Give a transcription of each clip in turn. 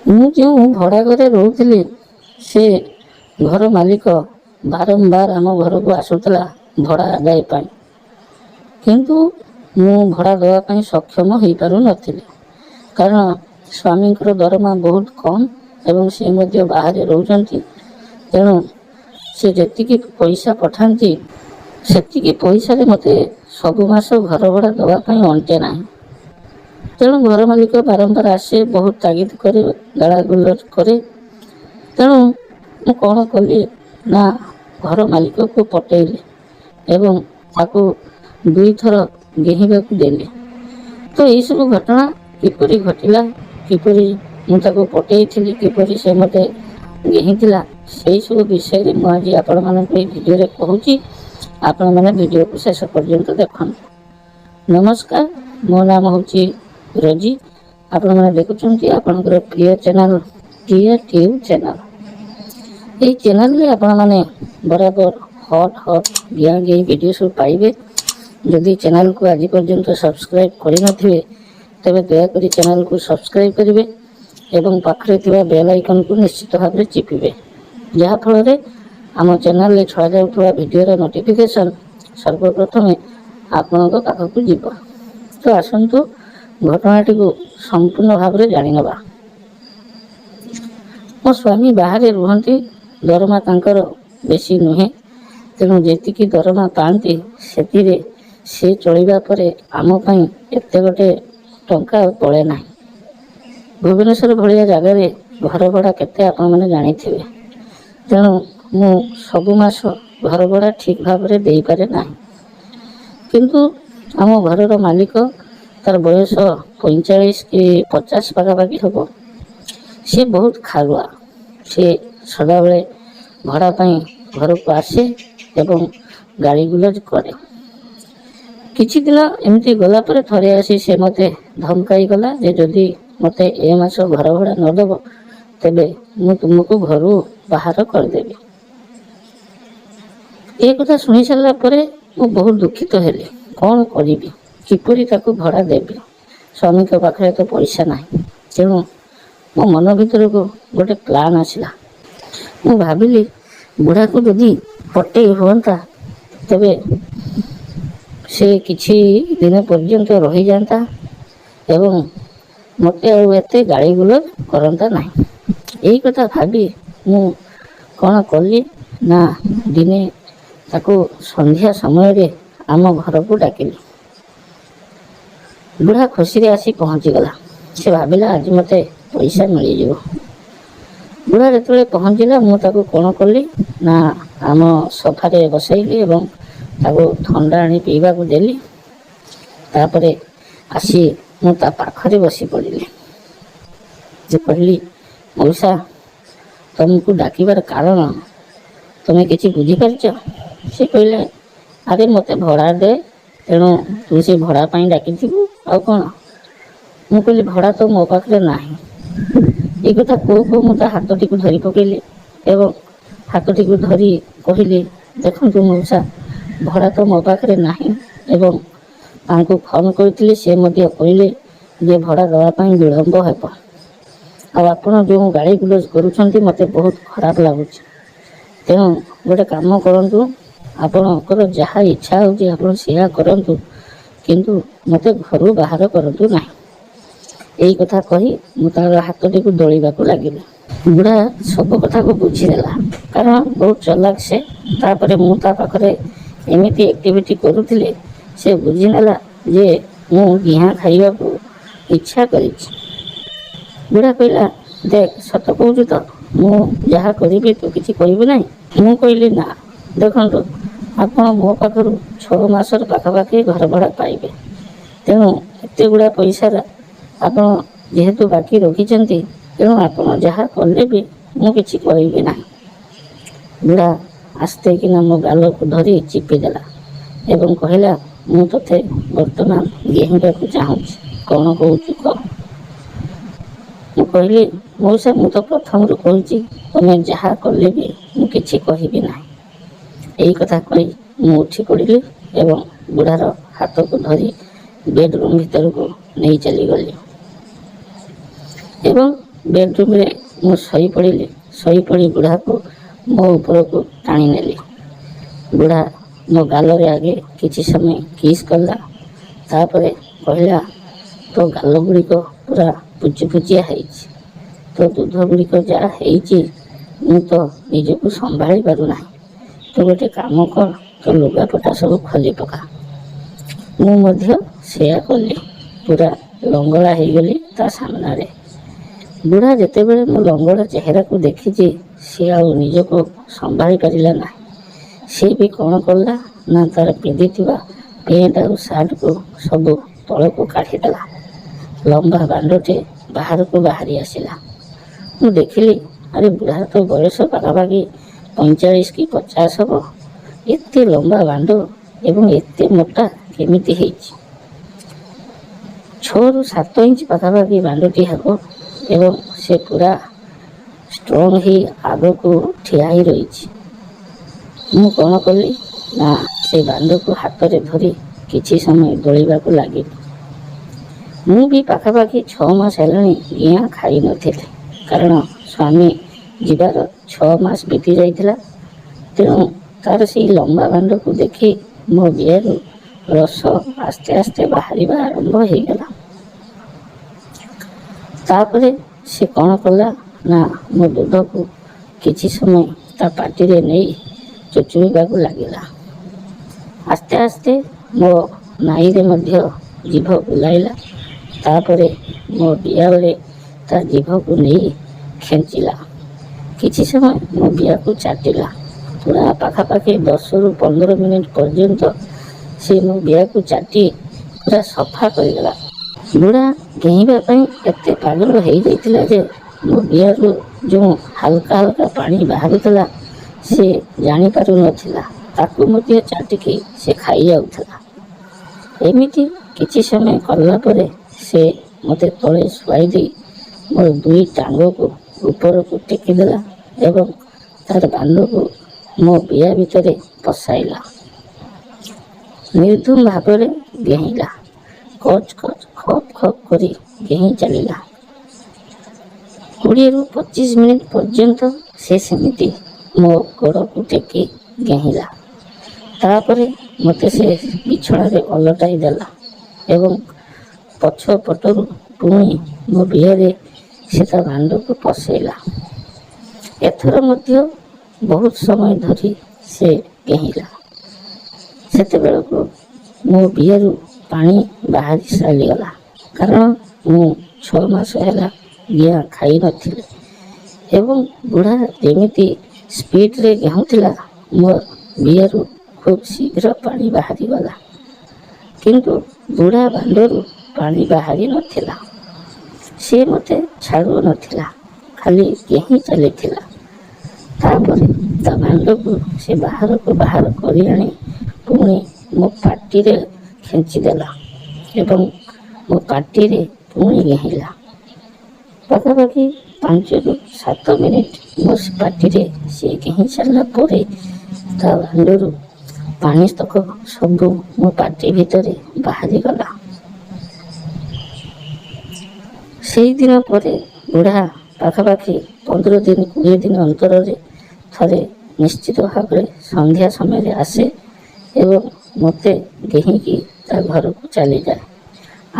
ମୁଁ ଯେଉଁ ଭଡ଼ା ଘରେ ରହୁଥିଲି ସେ ଘର ମାଲିକ ବାରମ୍ବାର ଆମ ଘରକୁ ଆସୁଥିଲା ଭଡ଼ା ଆଦାୟ ପାଇଁ, କିନ୍ତୁ ମୁଁ ଭଡ଼ା ଦେବା ପାଇଁ ସକ୍ଷମ ହୋଇପାରୁନଥିଲି। କାରଣ ସ୍ୱାମୀଙ୍କର ଦରମା ବହୁତ କମ୍ ଏବଂ ସେ ମଧ୍ୟ ବାହାରେ ରହୁଛନ୍ତି। ତେଣୁ ସେ ଯେତିକି ପଇସା ପଠାନ୍ତି ସେତିକି ପଇସାରେ ମୋତେ ସବୁ ମାସ ଘର ଭଡ଼ା ଦେବା ପାଇଁ ଅଣ୍ଟେ ନାହିଁ। ତେଣୁ ଘର ମାଲିକ ବାରମ୍ବାର ଆସେ, ବହୁତ ତାଗିଦ କରେ, ଗାଳା ଗୁଲଜ କରେ। ତେଣୁ ମୁଁ କ'ଣ କଲି ନା ଘର ମାଲିକକୁ ପଟେଇଲି ଏବଂ ତାକୁ 2 ଥର ଗେହିବାକୁ ଦେଲି। ତ ଏହିସବୁ ଘଟଣା କିପରି ଘଟିଲା, କିପରି ମୁଁ ତାକୁ ପଟେଇଥିଲି, କିପରି ସେ ମୋତେ ଗେହିଥିଲା, ସେହିସବୁ ବିଷୟରେ ମୁଁ ଆଜି ଆପଣମାନଙ୍କୁ ଏହି ଭିଡ଼ିଓରେ କହୁଛି। ଆପଣମାନେ ଭିଡ଼ିଓକୁ ଶେଷ ପର୍ଯ୍ୟନ୍ତ ଦେଖନ୍ତୁ। ନମସ୍କାର, ମୋ ନାମ ହେଉଛି ରୋଜି। ଆପଣମାନେ ଦେଖୁଛନ୍ତି ଆପଣଙ୍କର ପ୍ରିୟ ଚ୍ୟାନେଲ ପ୍ରିୟ ଟ୍ୟୁବ୍ ଚ୍ୟାନେଲ। ଏହି ଚ୍ୟାନେଲରେ ଆପଣମାନେ ବରାବର ହଟ୍ ଗିଆ ଗେଇ ଭିଡ଼ିଓ ସବୁ ପାଇବେ। ଯଦି ଚ୍ୟାନେଲକୁ ଆଜି ପର୍ଯ୍ୟନ୍ତ ସବସ୍କ୍ରାଇବ୍ କରିନଥିବେ ତେବେ ଦୟାକରି ଚ୍ୟାନେଲକୁ ସବସ୍କ୍ରାଇବ୍ କରିବେ ଏବଂ ପାଖରେ ଥିବା ବେଲ୍ ଆଇକନ୍କୁ ନିଶ୍ଚିତ ଭାବରେ ଚିପିବେ, ଯାହାଫଳରେ ଆମ ଚ୍ୟାନେଲରେ ଛଡ଼ାଯାଉଥିବା ଭିଡ଼ିଓର ନୋଟିଫିକେସନ୍ ସର୍ବପ୍ରଥମେ ଆପଣଙ୍କ ପାଖକୁ ଯିବ। ତ ଆସନ୍ତୁ ଘଟଣାଟିକୁ ସମ୍ପୂର୍ଣ୍ଣ ଭାବରେ ଜାଣିନେବା। ମୋ ସ୍ୱାମୀ ବାହାରେ ରୁହନ୍ତି, ଦରମା ତାଙ୍କର ବେଶୀ ନୁହେଁ। ତେଣୁ ଯେତିକି ଦରମା ପାଆନ୍ତି ସେଥିରେ ସେ ଚଳିବା ପରେ ଆମ ପାଇଁ ଏତେ ଗୋଟେ ଟଙ୍କା ବଳେ ନାହିଁ। ଭୁବନେଶ୍ୱର ଭଳିଆ ଜାଗାରେ ଘର ଭଡ଼ା କେତେ ଆପଣମାନେ ଜାଣିଥିବେ। ତେଣୁ ମୁଁ ସବୁ ମାସ ଘର ଭଡ଼ା ଠିକ୍ ଭାବରେ ଦେଇପାରେ ନାହିଁ। କିନ୍ତୁ ଆମ ଘରର ମାଲିକ, ତାର ବୟସ 45 କି 50 ପାଖାପାଖି ହେବ। ସେ ବହୁତ ଖାରୁଆ। ସେ ସଦାବେଳେ ଭଡ଼ା ପାଇଁ ଘରକୁ ଆସେ ଏବଂ ଗାଳି ଗୁଲଜ କରେ। କିଛି ଦିନ ଏମିତି ଗଲା ପରେ ଥରେ ଆସି ସେ ମୋତେ ଧମକାଇ ଗଲା ଯେ ଯଦି ମୋତେ ଏ ମାସ ଘର ଭଡ଼ା ନ ଦେବ ତେବେ ମୁଁ ତୁମକୁ ଘରୁ ବାହାର କରିଦେବି। ଏ କଥା ଶୁଣି ସାରିଲା ପରେ ମୁଁ ବହୁତ ଦୁଃଖିତ ହେଲି। କ'ଣ କରିବି, କିପରି ତାକୁ ଭଡ଼ା ଦେବି? ସ୍ୱାମୀଙ୍କ ପାଖରେ ତ ପଇସା ନାହିଁ। ତେଣୁ ମୋ ମନ ଭିତରକୁ ଗୋଟେ ପ୍ଲାନ୍ ଆସିଲା। ମୁଁ ଭାବିଲି ବୁଢ଼ାକୁ ଯଦି ପଟେଇ ହୁଅନ୍ତା ତେବେ ସେ କିଛି ଦିନ ପର୍ଯ୍ୟନ୍ତ ରହିଯାଆନ୍ତା ଏବଂ ମୋତେ ଆଉ ଏତେ ଗାଳି ଗୁଲଜ କରନ୍ତା ନାହିଁ। ଏଇ କଥା ଭାବି ମୁଁ କ'ଣ କଲି ନା ଦିନେ ତାକୁ ସନ୍ଧ୍ୟା ସମୟରେ ଆମ ଘରକୁ ଡାକିଲି। ବୁଢ଼ା ଖୁସିରେ ଆସି ପହଞ୍ଚିଗଲା। ସେ ଭାବିଲା ଆଜି ମୋତେ ପଇସା ମିଳିଯିବ। ବୁଢ଼ା ଯେତେବେଳେ ପହଞ୍ଚିଲା ମୁଁ ତାକୁ କ'ଣ କଲି ନା ଆମ ସୋଫାରେ ବସାଇଲି ଏବଂ ତାକୁ ଥଣ୍ଡା ଆଣି ପିଇବାକୁ ଦେଲି। ତାପରେ ଆସି ମୁଁ ତା ପାଖରେ ବସି ପଡ଼ିଲି। ଯେ କହିଲି, ମଉସା, ତୁମକୁ ଡାକିବାର କାରଣ ତୁମେ କିଛି ବୁଝିପାରିଛ? ସେ କହିଲେ, ଆରେ ମୋତେ ଭଡ଼ା ଦେ, ତେଣୁ ତୁ ସେ ଭଡ଼ା ପାଇଁ ଡାକିଥିବୁ, ଆଉ କ'ଣ? ମୁଁ କହିଲି, ଭଡ଼ା ତ ମୋ ପାଖରେ ନାହିଁ। ଏ କଥା କହୁ କହୁ ମୁଁ ତା ହାତଟିକୁ ଧରି ପକାଇଲି ଏବଂ ହାତଟିକୁ ଧରି କହିଲି, ଦେଖନ୍ତୁ ମଉସା, ଭଡ଼ା ତ ମୋ ପାଖରେ ନାହିଁ ଏବଂ ତାଙ୍କୁ ଫୋନ୍ କରିଥିଲି, ସେ ମଧ୍ୟ କହିଲେ ଯେ ଭଡ଼ା ଦେବା ପାଇଁ ବିଳମ୍ବ ହେବ। ଆଉ ଆପଣ ଯେଉଁ ଗାଳି ଗୁଲଜ କରୁଛନ୍ତି ମୋତେ ବହୁତ ଖରାପ ଲାଗୁଛି। ତେଣୁ ଗୋଟେ କାମ କରନ୍ତୁ, ଆପଣଙ୍କର ଯାହା ଇଚ୍ଛା ହେଉଛି ଆପଣ ସେୟା କରନ୍ତୁ, କିନ୍ତୁ ମୋତେ ଘରୁ ବାହାର କରନ୍ତୁ ନାହିଁ। ଏଇ କଥା କହି ମୁଁ ତାର ହାତଟିକୁ ଦଳିବାକୁ ଲାଗିଲି। ବୁଢ଼ା ସବୁ କଥାକୁ ବୁଝିଦେଲା, କାରଣ ବହୁତ ଚାଲାକ ସେ। ତାପରେ ମୁଁ ତା ପାଖରେ ଏମିତି ଆକ୍ଟିଭିଟି କରୁଥିଲି, ସେ ବୁଝିନେଲା ଯେ ମୁଁ ଗିହା ଖାଇବାକୁ ଇଚ୍ଛା କରିଛି। ବୁଢ଼ା କହିଲା, ଦେଖ, ସତ କହୁଛୁ ତ? ମୁଁ ଯାହା କରିବି ତୁ କିଛି କହିବୁ ନାହିଁ? ମୁଁ କହିଲି, ନା, ଦେଖନ୍ତୁ, ଆପଣ ମୋ ପାଖରୁ 6 ମାସର ପାଖାପାଖି ଘର ଭଡ଼ା ପାଇବେ। ତେଣୁ ଏତେ ଗୁଡ଼ା ପଇସାର ଆପଣ ଯେହେତୁ ବାକି ରଖିଛନ୍ତି, ତେଣୁ ଆପଣ ଯାହା କଲେ ବି ମୁଁ କିଛି କହିବି ନାହିଁ। ବୁଢ଼ା ଆସ୍ତେ କିନା ମୋ ଗାଲକୁ ଧରି ଚିପିଦେଲା ଏବଂ କହିଲା, ମୁଁ ତୋତେ ବର୍ତ୍ତମାନ ଗେହିବାକୁ ଚାହୁଁଛି, କ'ଣ କହୁଛୁ କହ? ମୁଁ କହିଲି, ମଉସା, ମୁଁ ତ ପ୍ରଥମରୁ କହୁଛି ତୁମେ ଯାହା କଲେ ବି ମୁଁ କିଛି କହିବି ନାହିଁ। ଏଇ କଥା କହି ମୁଁ ଉଠି ପଡ଼ିଲି ଏବଂ ବୁଢ଼ାର ହାତକୁ ଧରି ବେଡ଼ରୁମ୍ ଭିତରକୁ ନେଇ ଚାଲିଗଲି ଏବଂ ବେଡ଼ରୁମ୍ରେ ମୁଁ ଶୋଇପଡ଼ିଲି। ଶୋଇପଡ଼ି ବୁଢ଼ାକୁ ମୋ ଉପରକୁ ଟାଣି ନେଲି। ବୁଢ଼ା ମୋ ଗାଲରେ ଆଗେ କିଛି ସମୟ କିସ୍ କଲା, ତାପରେ କହିଲା, ତୋ ଗାଲ ଗୁଡ଼ିକ ପୁରା ପୁଚୁପୁଚିଆ ହେଇଛି। ତୋ ଦୁଧ ଗୁଡ଼ିକ ଯାହା ହେଇଛି ମୁଁ ତ ନିଜକୁ ସମ୍ଭାଳି ପାରୁନାହିଁ। ତୁ ଗୋଟେ କାମ କର, ତୋ ଲୁଗାପଟା ସବୁ ଖୋଲି ପକା। ମୁଁ ମଧ୍ୟ ସେୟା କଲି। ପୁରା ଲଙ୍ଗଳା ହେଇଗଲି ତା ସାମ୍ନାରେ। ବୁଢ଼ା ଯେତେବେଳେ ମୋ ଲଙ୍ଗଳା ଚେହେରାକୁ ଦେଖିଛି ସେ ଆଉ ନିଜକୁ ସମ୍ଭାଳି ପାରିଲା ନାହିଁ। ସେ ବି କ'ଣ କଲା ନା ତାର ପିନ୍ଧିଥିବା ପ୍ୟାଣ୍ଟ ଆଉ ସାର୍ଟକୁ ସବୁ ତଳକୁ କାଢ଼ିଦେଲା। ଲମ୍ବା ବାଣ୍ଡଟେ ବାହାରକୁ ବାହାରି ଆସିଲା। ମୁଁ ଦେଖିଲି, ଆରେ ବୁଢ଼ାର ତ ବୟସ ପାଖାପାଖି 45 କି 50 ହେବ। ଏତେ ଲମ୍ବା ବାଣ୍ଡ ଏବଂ ଏତେ ମୋଟା କେମିତି ହେଇଛି? 6ରୁ 7 ଇଞ୍ଚ ପାଖାପାଖି ବାଣ୍ଡଟି ହେବ ଏବଂ ସେ ପୁରା ଷ୍ଟ୍ରଙ୍ଗ ହେଇ ଆଗକୁ ଠିଆ ହେଇ ରହିଛି। ମୁଁ କ'ଣ କଲି ନା ସେ ବାଣ୍ଡକୁ ହାତରେ ଧରି କିଛି ସମୟ ଦୋଳିବାକୁ ଲାଗିଲି। ମୁଁ ବି ପାଖାପାଖି 6 ମାସ ହେଲାଣି ଗିଆଁ ଖାଇନଥିଲି, କାରଣ ସ୍ୱାମୀ ଯିବାର 6 ମାସ ବିତି ଯାଇଥିଲା। ତେଣୁ ତାର ସେଇ ଲମ୍ବା ବାଣ୍ଡକୁ ଦେଖି ମୋ ଦେହରୁ ରସ ଆସ୍ତେ ଆସ୍ତେ ବାହାରିବା ଆରମ୍ଭ ହେଇଗଲା। ତାପରେ ସେ କ'ଣ କଲା ନା ମୋ ଦୁଧକୁ କିଛି ସମୟ ତା ପାଟିରେ ନେଇ ଚୁଚୁମିବାକୁ ଲାଗିଲା। ଆସ୍ତେ ଆସ୍ତେ ମୋ ନାଇରେ ମଧ୍ୟ ଜିଭ ବୁଲାଇଲା। ତାପରେ ମୋ ବିଆରେ ତା ଜିଭକୁ ନେଇ ଖେଞ୍ଚିଲା। କିଛି ସମୟ ମୋ ବିଆକୁ ଚାଟିଲା। ପୁରା ପାଖାପାଖି 10ରୁ 15 ମିନିଟ୍ ପର୍ଯ୍ୟନ୍ତ ସେ ମୋ ବିଆକୁ ଚାଟି ପୁରା ସଫା କରିଦେଲା। ବୁଢ଼ା ଡେଇଁବା ପାଇଁ ଏତେ ପାଗଳ ହେଇଯାଇଥିଲା ଯେ ମୋ ବିଆରୁ ଯେଉଁ ହାଲକା ହାଲକା ପାଣି ବାହାରୁଥିଲା ସେ ଜାଣିପାରୁନଥିଲା। ତାକୁ ମଧ୍ୟ ଚାଟିକି ସେ ଖାଇଯାଉଥିଲା। ଏମିତି କିଛି ସମୟ କଲା ପରେ ସେ ମୋତେ ତଳେ ଶୁଆଇ ଦେଇ ମୋର 2 ଟାଙ୍ଗକୁ ଉପରକୁ ଟେକିଦେଲା ଏବଂ ତାର ବାଣ୍ଡକୁ ମୋ ବିଆ ଭିତରେ ପଶାଇଲା। ନିର୍ଦ୍ଧୁମ ଭାବରେ ଗେହିଁଲା। କଚ୍ କଚ୍ ଖପ୍ ଖପ୍ କରି ଗେହିଁ ଚାଲିଲା। 20ରୁ 25 ମିନିଟ୍ ପର୍ଯ୍ୟନ୍ତ ସେ ସେମିତି ମୋ ଗୋଡ଼କୁ ଟେକି ଗେହିଁଲା। ତାପରେ ମୋତେ ସେ ବିଛଣାରେ ଓଲଟାଇ ଦେଲା ଏବଂ ପଛ ପଟରୁ ପୁଣି ମୋ ବିହରେ ସେ ତା ବାଣ୍ଡକୁ ପଶାଇଲା। ଏଥର ମଧ୍ୟ ବହୁତ ସମୟ ଧରି ସେ ଗେହିଁଲା। ସେତେବେଳକୁ ମୋ ବିହରୁ ପାଣି ବାହାରି ଚାଲିଗଲା, କାରଣ ମୁଁ 6 ମାସ ହେଲା ଗିଆଁ ଖାଇନଥିଲି ଏବଂ ବୁଢ଼ା ଯେମିତି ସ୍ପିଡ଼ରେ ଗେହୁଁଥିଲା ମୋ ବିହରୁ ଖୁବ୍ ଶୀଘ୍ର ପାଣି ବାହାରିଗଲା। କିନ୍ତୁ ବୁଢ଼ା ବାଣ୍ଡରୁ ପାଣି ବାହାରି ନଥିଲା। ସେ ମୋତେ ଛାଡ଼ୁନଥିଲା, ଖାଲି ଗେହିଁ ଚାଲିଥିଲା। ତାପରେ ତା ବାଣ୍ଡକୁ ସେ ବାହାରକୁ ବାହାର କରି ଆଣି ପୁଣି ମୋ ପାଟିରେ ଖେଞ୍ଚିଦେଲା ଏବଂ ମୋ ପାଟିରେ ପୁଣି ଗେହିଁଲା। ପାଖାପାଖି 5ରୁ 7 ମିନିଟ୍ ମୋ ପାଟିରେ ସେ ଗେହିଁ ସାରିଲା ପରେ ତା ବାଣ୍ଡରୁ ପାଣିତକ ସବୁ ମୋ ପାଟି ଭିତରେ ବାହାରିଗଲା। ସେଇଦିନ ପରେ ବୁଢ଼ା ପାଖାପାଖି 15 ଦିନ 20 ଦିନ ଅନ୍ତରରେ ଥରେ ନିଶ୍ଚିତ ଭାବରେ ସନ୍ଧ୍ୟା ସମୟରେ ଆସେ ଏବଂ ମୋତେ ଗେହିଁକି ତା ଘରକୁ ଚାଲିଯାଏ।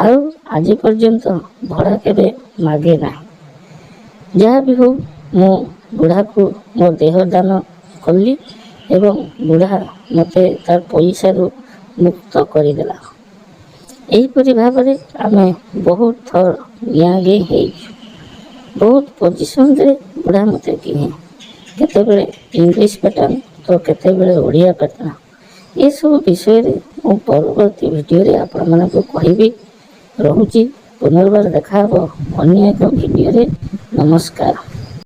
ଆଉ ଆଜି ପର୍ଯ୍ୟନ୍ତ ଭଡ଼ା କେବେ ମାଗେ ନାହିଁ। ଯାହା ବି ହଉ, ମୁଁ ବୁଢ଼ାକୁ ମୋ ଦେହ ଦାନ କଲି ଏବଂ ବୁଢ଼ା ମୋତେ ତାର ପଇସାରୁ ମୁକ୍ତ କରିଦେଲା। ଏହିପରି ଭାବରେ ଆମେ ବହୁତ ଥର ଗିଆଁ ଗେଇଁ ହେଇଛୁ। ବହୁତ ପୋଜିସନରେ ବୁଢ଼ା ମୋତେ ଗେହେ। କେତେବେଳେ ଇଂଲିଶ ପ୍ୟାଟର୍ନ ତ କେତେବେଳେ ଓଡ଼ିଆ ପ୍ୟାଟର୍ନ। ଏସବୁ ବିଷୟରେ ମୁଁ ପରବର୍ତ୍ତୀ ଭିଡ଼ିଓରେ ଆପଣମାନଙ୍କୁ କହିବି। ରହୁଛି, ପୁନର୍ବାର ଦେଖା ହେବ ଅନ୍ୟ ଏକ ଭିଡ଼ିଓରେ। ନମସ୍କାର।